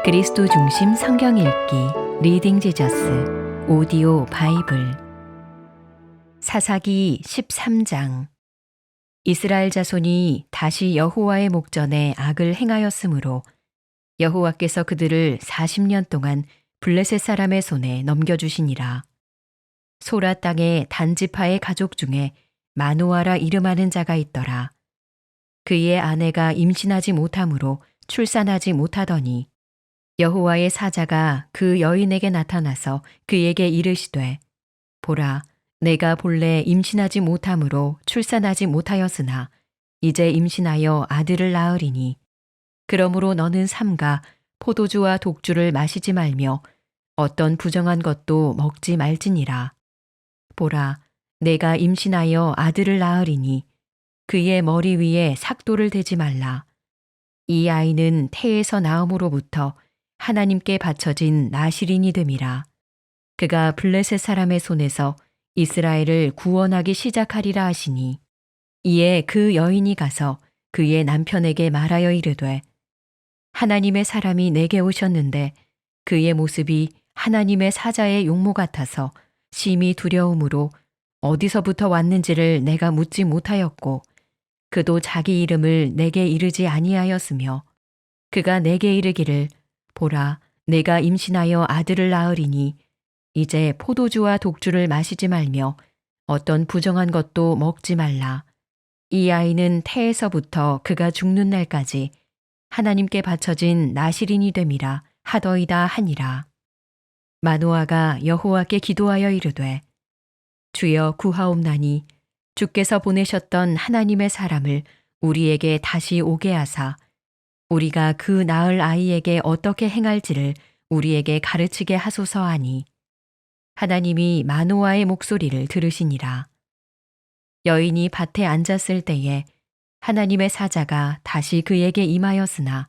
그리스도 중심 성경 읽기 리딩 지저스 오디오 바이블 사사기 13장. 이스라엘 자손이 다시 여호와의 목전에 악을 행하였으므로 여호와께서 그들을 40년 동안 블레셋 사람의 손에 넘겨주시니라. 소라 땅의 단지파의 가족 중에 마노아라 이름하는 자가 있더라. 그의 아내가 임신하지 못하므로 출산하지 못하더니 여호와의 사자가 그 여인에게 나타나서 그에게 이르시되, 보라, 내가 본래 임신하지 못하므로 출산하지 못하였으나 이제 임신하여 아들을 낳으리니 그러므로 너는 삼가 포도주와 독주를 마시지 말며 어떤 부정한 것도 먹지 말지니라. 보라, 내가 임신하여 아들을 낳으리니 그의 머리 위에 삭도를 대지 말라. 이 아이는 태에서 나음으로부터 하나님께 바쳐진 나실인이 됨이라. 그가 블레셋 사람의 손에서 이스라엘을 구원하기 시작하리라 하시니, 이에 그 여인이 가서 그의 남편에게 말하여 이르되, 하나님의 사람이 내게 오셨는데 그의 모습이 하나님의 사자의 용모 같아서 심히 두려움으로 어디서부터 왔는지를 내가 묻지 못하였고, 그도 자기 이름을 내게 이르지 아니하였으며, 그가 내게 이르기를, 보라, 내가 임신하여 아들을 낳으리니 이제 포도주와 독주를 마시지 말며 어떤 부정한 것도 먹지 말라. 이 아이는 태에서부터 그가 죽는 날까지 하나님께 바쳐진 나실인이 됨이라 하더이다 하니라. 마노아가 여호와께 기도하여 이르되, 주여 구하옵나니 주께서 보내셨던 하나님의 사람을 우리에게 다시 오게 하사 우리가 그 낳을 아이에게 어떻게 행할지를 우리에게 가르치게 하소서 하니, 하나님이 마노아의 목소리를 들으시니라. 여인이 밭에 앉았을 때에 하나님의 사자가 다시 그에게 임하였으나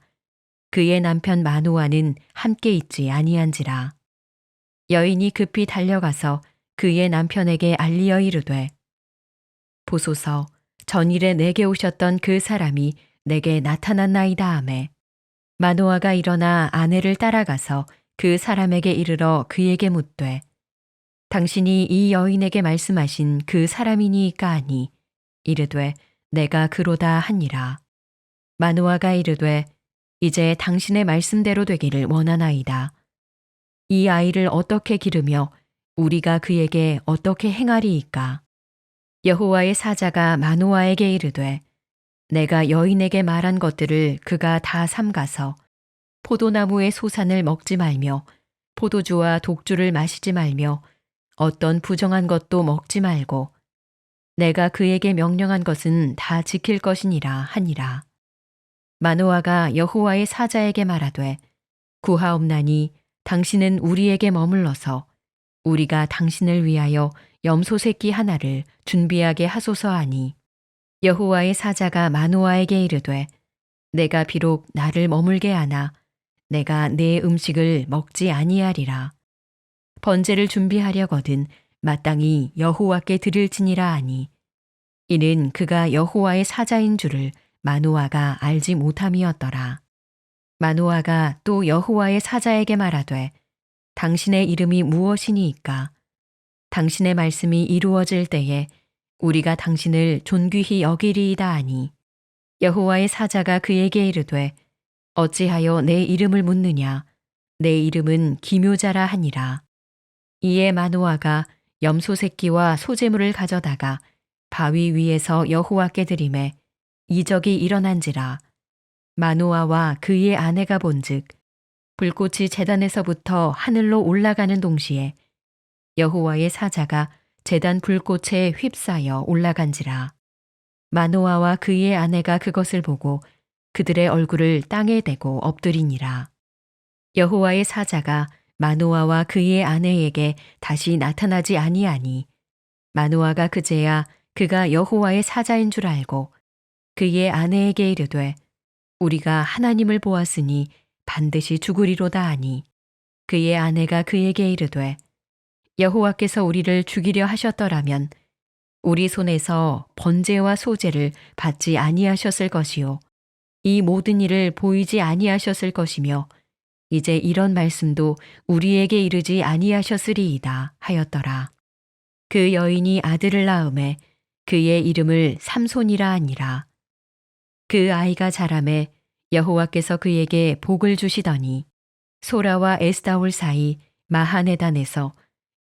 그의 남편 마노아는 함께 있지 아니한지라. 여인이 급히 달려가서 그의 남편에게 알리어 이르되, 보소서, 전일에 내게 오셨던 그 사람이 내게 나타났나이다 하매, 마노아가 일어나 아내를 따라가서 그 사람에게 이르러 그에게 묻되, 당신이 이 여인에게 말씀하신 그 사람이니이까 하니, 이르되 내가 그로다 하니라. 마노아가 이르되, 이제 당신의 말씀대로 되기를 원하나이다. 이 아이를 어떻게 기르며 우리가 그에게 어떻게 행하리이까? 여호와의 사자가 마노아에게 이르되, 내가 여인에게 말한 것들을 그가 다 삼가서 포도나무의 소산을 먹지 말며 포도주와 독주를 마시지 말며 어떤 부정한 것도 먹지 말고 내가 그에게 명령한 것은 다 지킬 것이니라 하니라. 마노아가 여호와의 사자에게 말하되, 구하옵나니 당신은 우리에게 머물러서 우리가 당신을 위하여 염소 새끼 하나를 준비하게 하소서 하니, 여호와의 사자가 마노아에게 이르되, 내가 비록 나를 머물게 하나 내가 내 음식을 먹지 아니하리라. 번제를 준비하려거든 마땅히 여호와께 드릴지니라 하니, 이는 그가 여호와의 사자인 줄을 마노아가 알지 못함이었더라. 마노아가 또 여호와의 사자에게 말하되, 당신의 이름이 무엇이니이까? 당신의 말씀이 이루어질 때에 우리가 당신을 존귀히 여기리이다 하니, 여호와의 사자가 그에게 이르되, 어찌하여 내 이름을 묻느냐? 내 이름은 기묘자라 하니라. 이에 마노아가 염소 새끼와 소재물을 가져다가 바위 위에서 여호와께 드리매 이적이 일어난지라. 마노아와 그의 아내가 본즉 불꽃이 제단에서부터 하늘로 올라가는 동시에 여호와의 사자가 제단 불꽃에 휩싸여 올라간지라. 마노아와 그의 아내가 그것을 보고 그들의 얼굴을 땅에 대고 엎드리니라. 여호와의 사자가 마노아와 그의 아내에게 다시 나타나지 아니하니, 마노아가 그제야 그가 여호와의 사자인 줄 알고 그의 아내에게 이르되, 우리가 하나님을 보았으니 반드시 죽으리로다 하니, 그의 아내가 그에게 이르되, 여호와께서 우리를 죽이려 하셨더라면 우리 손에서 번제와 소제를 받지 아니하셨을 것이요 이 모든 일을 보이지 아니하셨을 것이며 이제 이런 말씀도 우리에게 이르지 아니하셨으리이다 하였더라. 그 여인이 아들을 낳음에 그의 이름을 삼손이라 하니라. 그 아이가 자라매 여호와께서 그에게 복을 주시더니 소라와 에스다올 사이 마하네단에서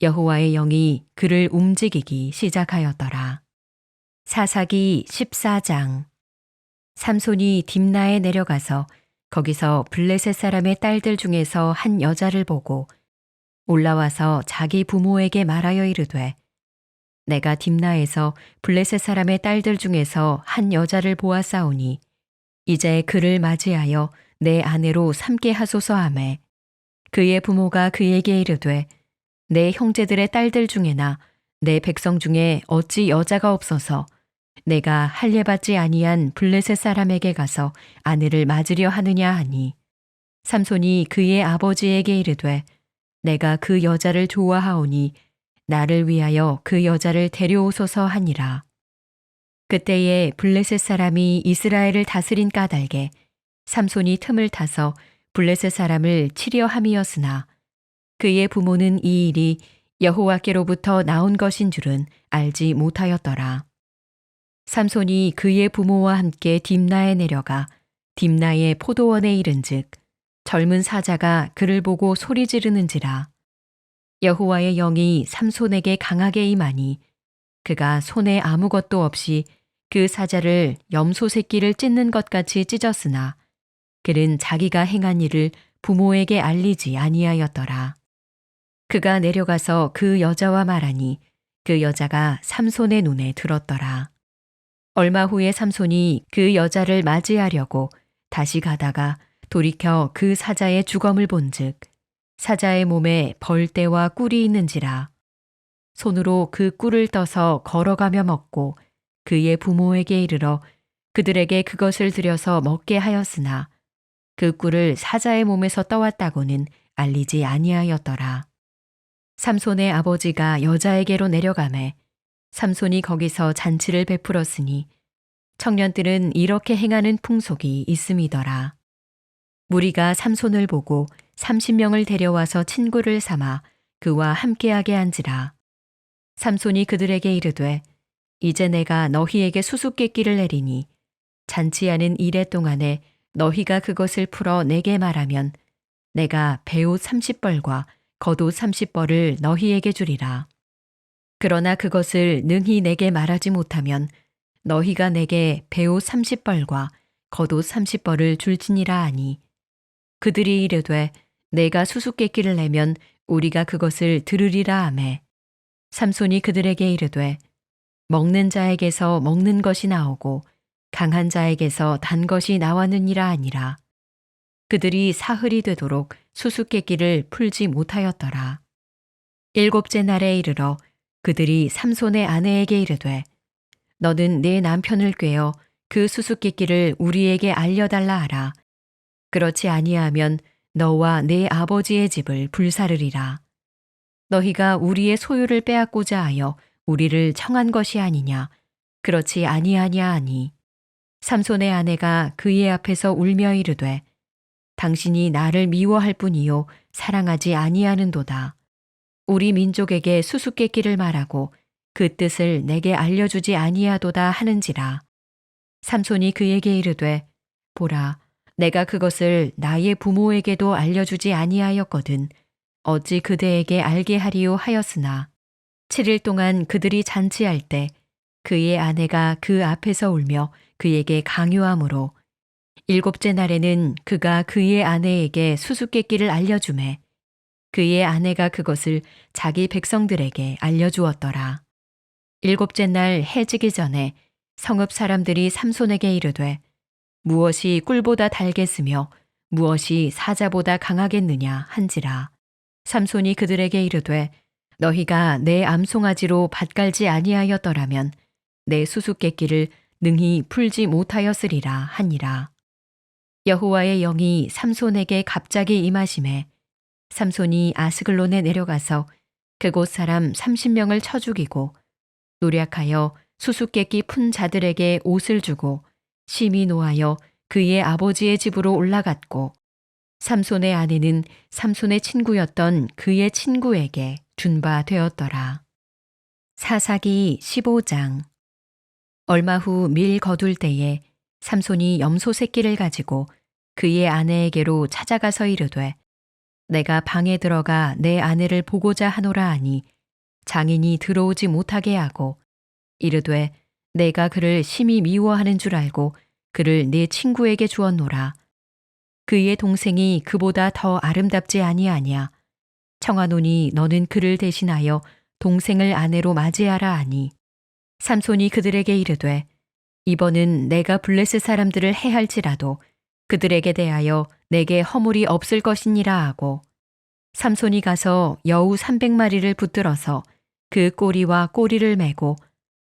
여호와의 영이 그를 움직이기 시작하였더라. 사사기 14장. 삼손이 딥나에 내려가서 거기서 블레셋 사람의 딸들 중에서 한 여자를 보고 올라와서 자기 부모에게 말하여 이르되 내가 딥나에서 블레셋 사람의 딸들 중에서 한 여자를 보았사오니 이제 그를 맞이하여 내 아내로 삼게 하소서 하매 그의 부모가 그에게 이르되 내 형제들의 딸들 중에나 내 백성 중에 어찌 여자가 없어서 내가 할례받지 아니한 블레셋 사람에게 가서 아내를 맞으려 하느냐 하니 삼손이 그의 아버지에게 이르되 내가 그 여자를 좋아하오니 나를 위하여 그 여자를 데려오소서 하니라. 그때에 블레셋 사람이 이스라엘을 다스린 까닭에 삼손이 틈을 타서 블레셋 사람을 치려 함이었으나 그의 부모는 이 일이 여호와께로부터 나온 것인 줄은 알지 못하였더라. 삼손이 그의 부모와 함께 딥나에 내려가 딥나의 포도원에 이른즉 젊은 사자가 그를 보고 소리 지르는지라. 여호와의 영이 삼손에게 강하게 임하니 그가 손에 아무것도 없이 그 사자를 염소 새끼를 찢는 것 같이 찢었으나 그는 자기가 행한 일을 부모에게 알리지 아니하였더라. 그가 내려가서 그 여자와 말하니 그 여자가 삼손의 눈에 들었더라. 얼마 후에 삼손이 그 여자를 맞이하려고 다시 가다가 돌이켜 그 사자의 주검을 본즉 사자의 몸에 벌떼와 꿀이 있는지라. 손으로 그 꿀을 떠서 걸어가며 먹고 그의 부모에게 이르러 그들에게 그것을 들여서 먹게 하였으나 그 꿀을 사자의 몸에서 떠왔다고는 알리지 아니하였더라. 삼손의 아버지가 여자에게로 내려가매 삼손이 거기서 잔치를 베풀었으니 청년들은 이렇게 행하는 풍속이 있음이더라. 무리가 삼손을 보고 30명을 데려와서 친구를 삼아 그와 함께하게 한지라. 삼손이 그들에게 이르되 이제 내가 너희에게 수수께끼를 내리니 잔치하는 이래 동안에 너희가 그것을 풀어 내게 말하면 내가 배옷 30벌과 겉옷 30벌을 너희에게 주리라. 그러나 그것을 능히 내게 말하지 못하면 너희가 내게 배옷 30벌과 겉옷 30벌을 줄지니라 하니 그들이 이르되 내가 수수께끼를 내면 우리가 그것을 들으리라 하매 삼손이 그들에게 이르되 먹는 자에게서 먹는 것이 나오고 강한 자에게서 단 것이 나왔느니라 하니라. 그들이 사흘이 되도록 수수께끼를 풀지 못하였더라. 일곱째 날에 이르러 그들이 삼손의 아내에게 이르되 너는 내 남편을 꾀어 그 수수께끼를 우리에게 알려달라 하라. 그렇지 아니하면 너와 내 아버지의 집을 불사르리라. 너희가 우리의 소유를 빼앗고자 하여 우리를 청한 것이 아니냐. 그렇지 아니하냐 하니 삼손의 아내가 그의 앞에서 울며 이르되 당신이 나를 미워할 뿐이요 사랑하지 아니하는도다. 우리 민족에게 수수께끼를 말하고 그 뜻을 내게 알려주지 아니하도다 하는지라. 삼손이 그에게 이르되 보라 내가 그것을 나의 부모에게도 알려주지 아니하였거든 어찌 그대에게 알게 하리요 하였으나 7일 동안 그들이 잔치할 때 그의 아내가 그 앞에서 울며 그에게 강요하므로 일곱째 날에는 그가 그의 아내에게 수수께끼를 알려주매 그의 아내가 그것을 자기 백성들에게 알려주었더라. 일곱째 날 해지기 전에 성읍 사람들이 삼손에게 이르되 무엇이 꿀보다 달겠으며 무엇이 사자보다 강하겠느냐 한지라. 삼손이 그들에게 이르되 너희가 내 암송아지로 밭갈지 아니하였더라면 내 수수께끼를 능히 풀지 못하였으리라 하니라. 여호와의 영이 삼손에게 갑자기 임하심에 삼손이 아스글론에 내려가서 그곳 사람 30명을 쳐 죽이고 노략하여 수수께끼 푼 자들에게 옷을 주고 심히 노하여 그의 아버지의 집으로 올라갔고 삼손의 아내는 삼손의 친구였던 그의 친구에게 준 바 되었더라. 사사기 15장. 얼마 후 밀 거둘 때에 삼손이 염소 새끼를 가지고 그의 아내에게로 찾아가서 이르되 내가 방에 들어가 내 아내를 보고자 하노라 하니 장인이 들어오지 못하게 하고 이르되 내가 그를 심히 미워하는 줄 알고 그를 네 친구에게 주었노라. 그의 동생이 그보다 더 아름답지 아니하냐. 청하노니 너는 그를 대신하여 동생을 아내로 맞이하라 하니 삼손이 그들에게 이르되 이번은 내가 블레셋 사람들을 해할지라도 그들에게 대하여 내게 허물이 없을 것이니라 하고 삼손이 가서 여우 300마리를 붙들어서 그 꼬리와 꼬리를 메고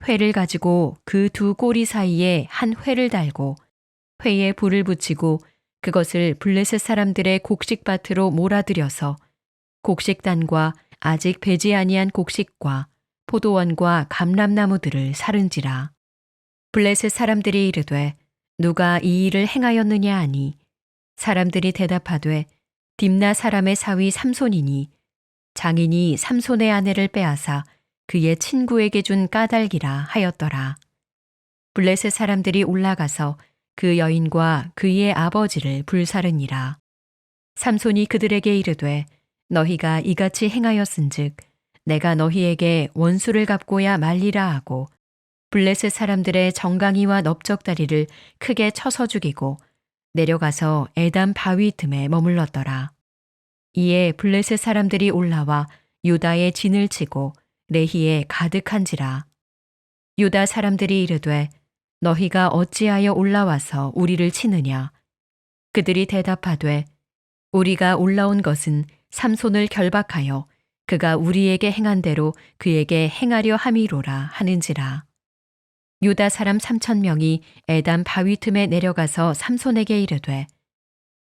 회를 가지고 그 두 꼬리 사이에 한 회를 달고 회에 불을 붙이고 그것을 블레셋 사람들의 곡식밭으로 몰아들여서 곡식단과 아직 배지 아니한 곡식과 포도원과 감람나무들을 사른지라. 블레셋 사람들이 이르되 누가 이 일을 행하였느냐 하니 사람들이 대답하되 딥나 사람의 사위 삼손이니 장인이 삼손의 아내를 빼앗아 그의 친구에게 준 까닭이라 하였더라. 블레셋 사람들이 올라가서 그 여인과 그의 아버지를 불사르니라. 삼손이 그들에게 이르되 너희가 이같이 행하였은즉 내가 너희에게 원수를 갚고야 말리라 하고 블레셋 사람들의 정강이와 넓적다리를 크게 쳐서 죽이고 내려가서 에담 바위 틈에 머물렀더라. 이에 블레셋 사람들이 올라와 유다의 진을 치고 레히에 가득한지라. 유다 사람들이 이르되 너희가 어찌하여 올라와서 우리를 치느냐. 그들이 대답하되 우리가 올라온 것은 삼손을 결박하여 그가 우리에게 행한 대로 그에게 행하려 함이로라 하는지라. 유다 사람 3,000명이 에담 바위 틈에 내려가서 삼손에게 이르되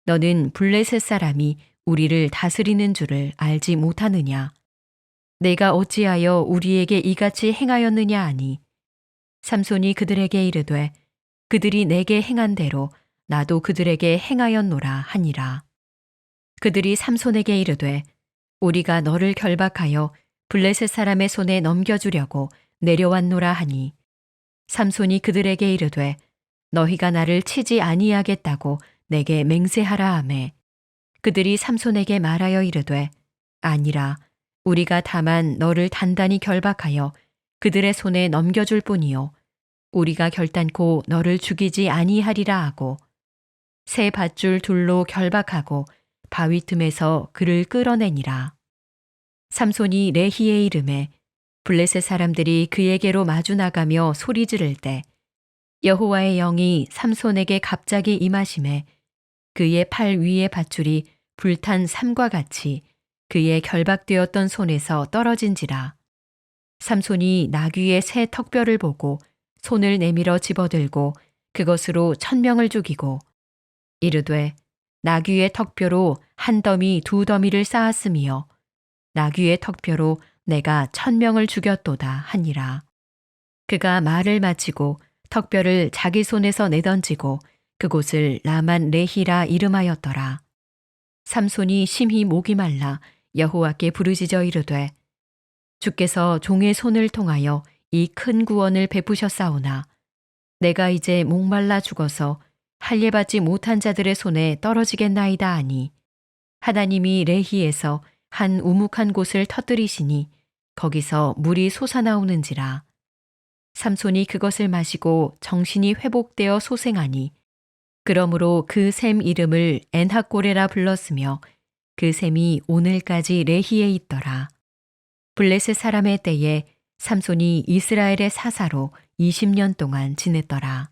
너는 블레셋 사람이 우리를 다스리는 줄을 알지 못하느냐. 내가 어찌하여 우리에게 이같이 행하였느냐 하니 삼손이 그들에게 이르되 그들이 내게 행한 대로 나도 그들에게 행하였노라 하니라. 그들이 삼손에게 이르되 우리가 너를 결박하여 블레셋 사람의 손에 넘겨주려고 내려왔노라 하니 삼손이 그들에게 이르되 너희가 나를 치지 아니하겠다고 내게 맹세하라 하매 그들이 삼손에게 말하여 이르되 아니라 우리가 다만 너를 단단히 결박하여 그들의 손에 넘겨줄 뿐이요 우리가 결단코 너를 죽이지 아니하리라 하고 새 밧줄 둘로 결박하고 바위 틈에서 그를 끌어내니라. 삼손이 레히에 이름에 블레셋 사람들이 그에게로 마주 나가며 소리 지를 때 여호와의 영이 삼손에게 갑자기 임하심에 그의 팔 위의 밧줄이 불탄 삼과 같이 그의 결박되었던 손에서 떨어진지라. 삼손이 나귀의 새 턱뼈를 보고 손을 내밀어 집어들고 그것으로 1,000명을 죽이고 이르되 나귀의 턱뼈로 한 더미 두 더미를 쌓았으며 나귀의 턱뼈로 내가 1,000명을 죽였도다 하니라. 그가 말을 마치고 턱뼈를 자기 손에서 내던지고 그곳을 라만 레히라 이름하였더라. 삼손이 심히 목이 말라 여호와께 부르짖어 이르되 주께서 종의 손을 통하여 이 큰 구원을 베푸셨사오나 내가 이제 목말라 죽어서 할례받지 못한 자들의 손에 떨어지겠나이다 하니 하나님이 레히에서 한 우묵한 곳을 터뜨리시니 거기서 물이 솟아나오는지라. 삼손이 그것을 마시고 정신이 회복되어 소생하니 그러므로 그 샘 이름을 엔하꼬레라 불렀으며 그 샘이 오늘까지 레히에 있더라. 블레셋 사람의 때에 삼손이 이스라엘의 사사로 20년 동안 지냈더라.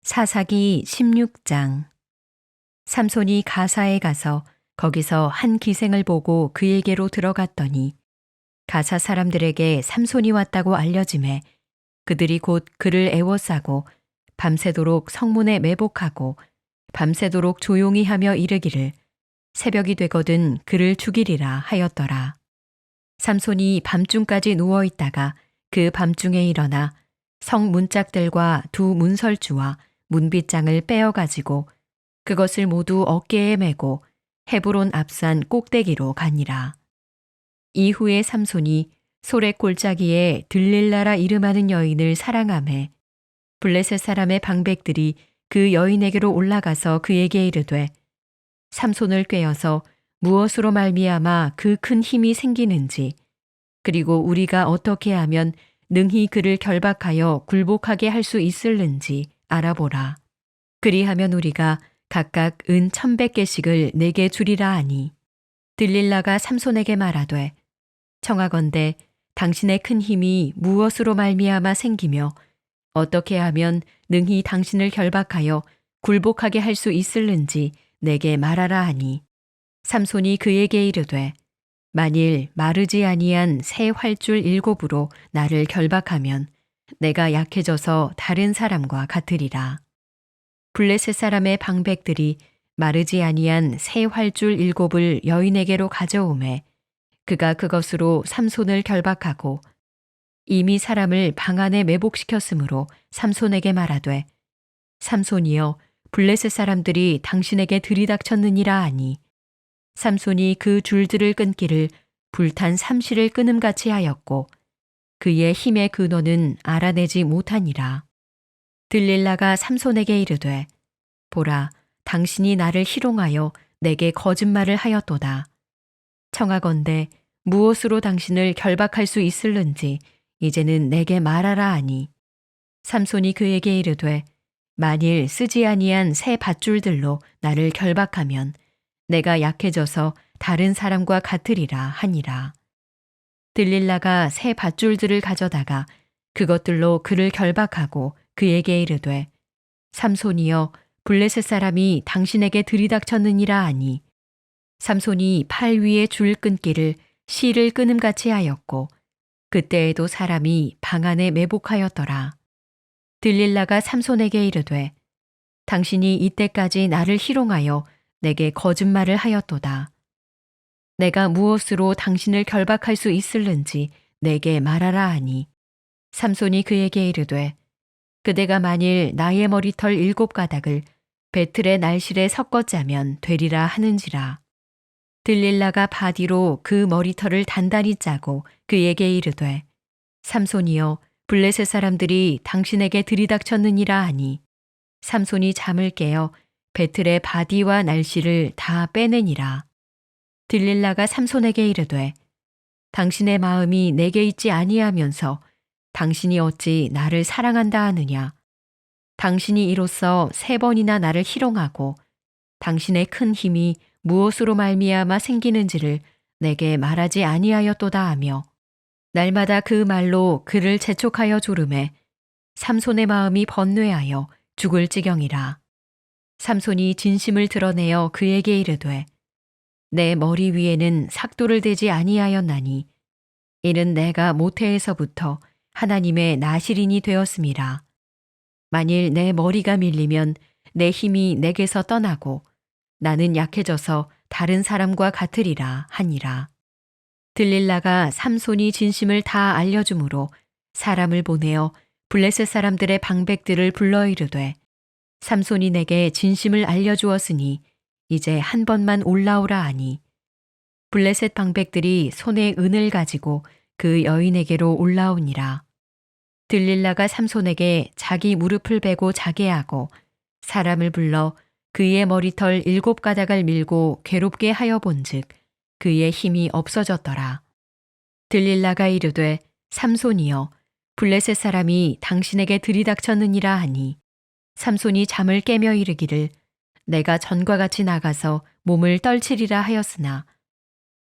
사사기 16장. 삼손이 가사에 가서 거기서 한 기생을 보고 그에게로 들어갔더니 가사 사람들에게 삼손이 왔다고 알려지매 그들이 곧 그를 애워싸고 밤새도록 성문에 매복하고 밤새도록 조용히 하며 이르기를 새벽이 되거든 그를 죽이리라 하였더라. 삼손이 밤중까지 누워있다가 그 밤중에 일어나 성 문짝들과 두 문설주와 문빗장을 빼어가지고 그것을 모두 어깨에 메고 헤브론 앞산 꼭대기로 가니라. 이후에 삼손이 소렉 골짜기에 들릴라라 이름하는 여인을 사랑하매 블레셋 사람의 방백들이 그 여인에게로 올라가서 그에게 이르되 삼손을 꾀어서 무엇으로 말미암아 그 큰 힘이 생기는지 그리고 우리가 어떻게 하면 능히 그를 결박하여 굴복하게 할 수 있을는지 알아보라. 그리하면 우리가 각각 은 1,100개씩을 내게 주리라 하니 들릴라가 삼손에게 말하되 청하건대 당신의 큰 힘이 무엇으로 말미암아 생기며 어떻게 하면 능히 당신을 결박하여 굴복하게 할 수 있을는지 내게 말하라 하니 삼손이 그에게 이르되 만일 마르지 아니한 새 활줄 7으로 나를 결박하면 내가 약해져서 다른 사람과 같으리라. 블레셋 사람의 방백들이 마르지 아니한 새 활줄 7을 여인에게로 가져오매 그가 그것으로 삼손을 결박하고 이미 사람을 방 안에 매복시켰으므로 삼손에게 말하되 삼손이여 블레셋 사람들이 당신에게 들이닥쳤느니라 하니 삼손이 그 줄들을 끊기를 불탄 삼시를 끊음같이 하였고 그의 힘의 근원은 알아내지 못하니라. 들릴라가 삼손에게 이르되 보라 당신이 나를 희롱하여 내게 거짓말을 하였도다. 청하건대 무엇으로 당신을 결박할 수 있을는지 이제는 내게 말하라 하니 삼손이 그에게 이르되 만일 쓰지 아니한 새 밧줄들로 나를 결박하면 내가 약해져서 다른 사람과 같으리라 하니라. 들릴라가 새 밧줄들을 가져다가 그것들로 그를 결박하고 그에게 이르되 삼손이여 블레셋 사람이 당신에게 들이닥쳤느니라 하니 삼손이 팔 위에 줄 끊기를 실을 끊음같이 하였고 그때에도 사람이 방 안에 매복하였더라. 들릴라가 삼손에게 이르되 당신이 이때까지 나를 희롱하여 내게 거짓말을 하였도다. 내가 무엇으로 당신을 결박할 수 있을는지 내게 말하라 하니 삼손이 그에게 이르되 그대가 만일 나의 머리털 7가닥을 배틀의 날실에 섞어 짜면 되리라 하는지라. 들릴라가 바디로 그 머리털을 단단히 짜고 그에게 이르되 삼손이여 블레셋 사람들이 당신에게 들이닥쳤느니라 하니 삼손이 잠을 깨어 배틀의 바디와 날씨를 다 빼내니라. 들릴라가 삼손에게 이르되 당신의 마음이 내게 있지 아니하면서 당신이 어찌 나를 사랑한다 하느냐. 당신이 이로써 3번이나 나를 희롱하고 당신의 큰 힘이 무엇으로 말미암아 생기는지를 내게 말하지 아니하였도다 하며 날마다 그 말로 그를 재촉하여 조르매 삼손의 마음이 번뇌하여 죽을 지경이라. 삼손이 진심을 드러내어 그에게 이르되 내 머리 위에는 삭도를 대지 아니하였나니 이는 내가 모태에서부터 하나님의 나실인이 되었음이라. 만일 내 머리가 밀리면 내 힘이 내게서 떠나고 나는 약해져서 다른 사람과 같으리라 하니라. 들릴라가 삼손이 진심을 다 알려주므로 사람을 보내어 블레셋 사람들의 방백들을 불러 이르되 삼손이 내게 진심을 알려주었으니 이제 한 번만 올라오라 하니 블레셋 방백들이 손에 은을 가지고 그 여인에게로 올라오니라. 들릴라가 삼손에게 자기 무릎을 베고 자게 하고 사람을 불러 그의 머리털 7가닥을 밀고 괴롭게 하여 본즉 그의 힘이 없어졌더라. 들릴라가 이르되 삼손이여 블레셋 사람이 당신에게 들이닥쳤느니라 하니 삼손이 잠을 깨며 이르기를 내가 전과 같이 나가서 몸을 떨치리라 하였으나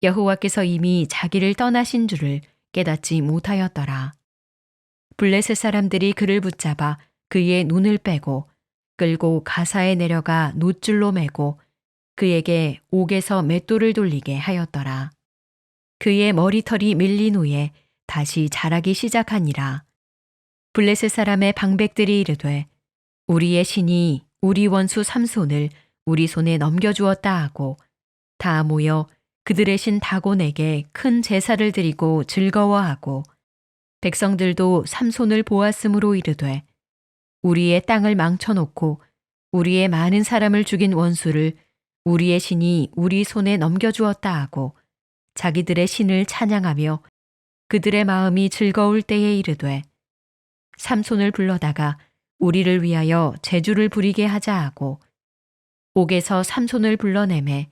여호와께서 이미 자기를 떠나신 줄을 깨닫지 못하였더라. 블레셋 사람들이 그를 붙잡아 그의 눈을 빼고 끌고 가사에 내려가 놋줄로 매고 그에게 옥에서 맷돌을 돌리게 하였더라. 그의 머리털이 밀린 후에 다시 자라기 시작하니라. 블레셋 사람의 방백들이 이르되 우리의 신이 우리 원수 삼손을 우리 손에 넘겨주었다 하고 다 모여 그들의 신 다곤에게 큰 제사를 드리고 즐거워하고 백성들도 삼손을 보았으므로 이르되 우리의 땅을 망쳐놓고 우리의 많은 사람을 죽인 원수를 우리의 신이 우리 손에 넘겨주었다 하고 자기들의 신을 찬양하며 그들의 마음이 즐거울 때에 이르되 삼손을 불러다가 우리를 위하여 제주를 부리게 하자 하고 옥에서 삼손을 불러내매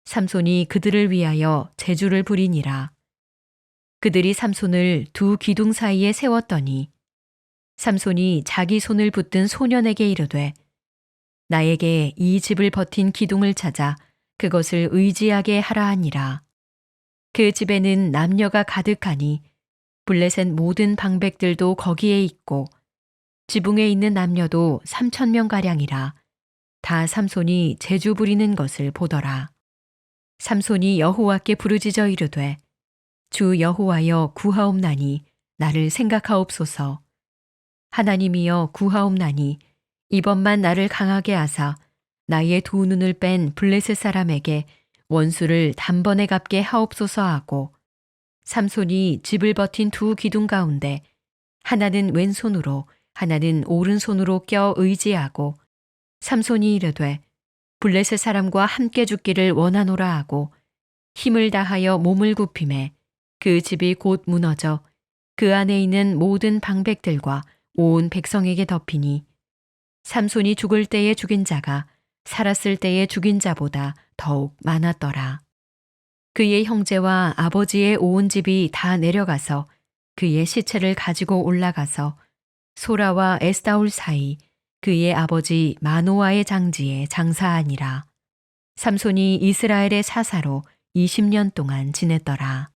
삼손이 그들을 위하여 제주를 부리니라. 그들이 삼손을 두 기둥 사이에 세웠더니 삼손이 자기 손을 붙든 소년에게 이르되 나에게 이 집을 버틴 기둥을 찾아 그것을 의지하게 하라 하니라. 그 집에는 남녀가 가득하니 블레셋 모든 방백들도 거기에 있고 지붕에 있는 남녀도 3,000명가량이라 다 삼손이 제주 부리는 것을 보더라. 삼손이 여호와께 부르짖어 이르되 주 여호와여 구하옵나니 나를 생각하옵소서. 하나님이여 구하옵나니 이번만 나를 강하게 하사 나의 두 눈을 뺀 블레셋 사람에게 원수를 단번에 갚게 하옵소서 하고 삼손이 집을 버틴 두 기둥 가운데 하나는 왼손으로 하나는 오른손으로 껴 의지하고 삼손이 이르되 블레셋 사람과 함께 죽기를 원하노라 하고 힘을 다하여 몸을 굽히매 그 집이 곧 무너져 그 안에 있는 모든 방백들과 온 백성에게 덮이니 삼손이 죽을 때에 죽인 자가 살았을 때에 죽인 자보다 더욱 많았더라. 그의 형제와 아버지의 온 집이 다 내려가서 그의 시체를 가지고 올라가서 소라와 에스다올 사이 그의 아버지 마노아의 장지에 장사하니라. 삼손이 이스라엘의 사사로 20년 동안 지냈더라.